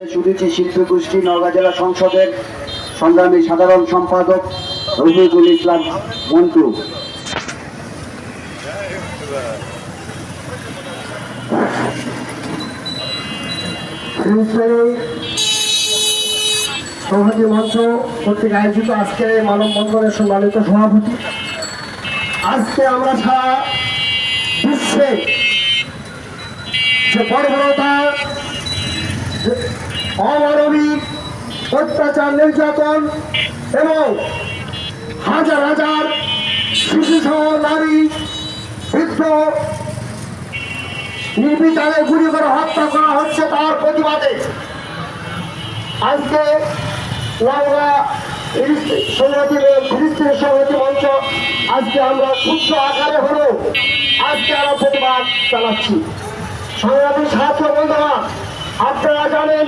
সুরুচি শিল্পী গোষ্ঠী নওগাঁ জেলা সংসদের সংগ্রামী সাধারণ সম্পাদক রফিকুল ইসলাম মন্টু। সভাপতি মঞ্চ কর্তৃক আয়োজিত আজকে মানববন্ধনের সম্মানিত সভাপতি, আজকে আমরা সারা বিশ্বে যে বর্বরতা, অমানবিক অত্যাচার, নির্যাতন এবং হাজার হাজার শিশুসহ নারী বৃদ্ধ নির্বিচারে গুলি করে হত্যা করা হচ্ছে, তার প্রতিবাদে আজকে নওগাঁ ফিলিস্তিনের সংহতি মঞ্চ আজকে আমরা ক্ষুদ্র আকারে হলেও আজকে আমরা প্রতিবাদ চালাচ্ছি। সংগ্রামী ছাত্র বন্ধুরা, আপনারা জানেন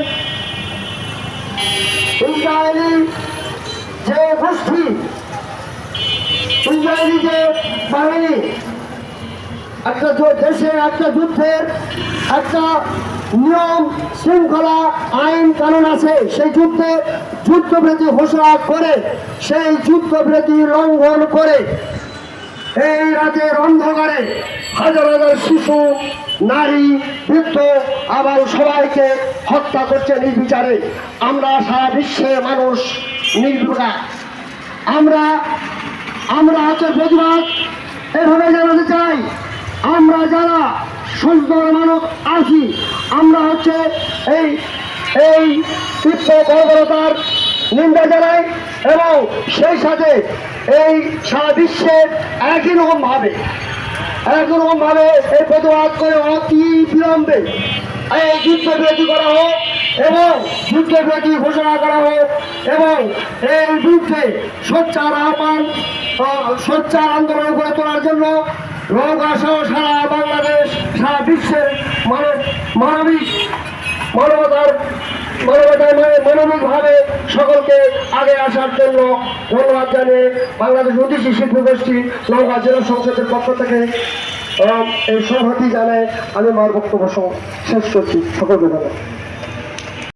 ইসরায়েলি যে গোষ্ঠী, ইসরায়েলি যে বাহিনী একটা দেশে একটা যুদ্ধের একটা নিয়ম শৃঙ্খলা আইন কানুন আছে, সেই যুদ্ধবিরতি ঘোষণা করে সেই যুদ্ধবিরতি লঙ্ঘন করে এই রাতের অন্ধকারে হাজার হাজার শিশু নারী বৃদ্ধ আবার সবাইকে হত্যা করছে নির্বিচারে। আমরা সারা বিশ্বের মানুষ নির্বিচার আমরা হচ্ছে প্রতিবাদ এভাবে জানাতে চাই। আমরা যারা সুস্থ মানুষ আছি, আমরা হচ্ছে এই তীব্র বর্বরতার নিন্দা জানাই এবং সেই সাথে এই সারা বিশ্বের একই রকম ভাবে এই প্রতিবাদ করে অতি বিলম্বে এই যুদ্ধবিরতি করা হোক এবং যুদ্ধবিরতি ঘোষণা করা হোক এবং এর বিরুদ্ধে সোচ্চার আন্দোলন করে তোলার জন্য নওগাঁ সহ সারা বাংলাদেশ, সারা বিশ্বের মানবিকভাবে সকলকে আগে আসার জন্য ধন্যবাদ জানিয়ে বাংলাদেশ ঐতিহ্য শিল্পী গোষ্ঠী নওগাঁ জেলা সংসদের পক্ষ থেকে এই সভাপতি জানায় আমি আমার বক্তব্য শেষ করছি। সকলকে ধন্যবাদ।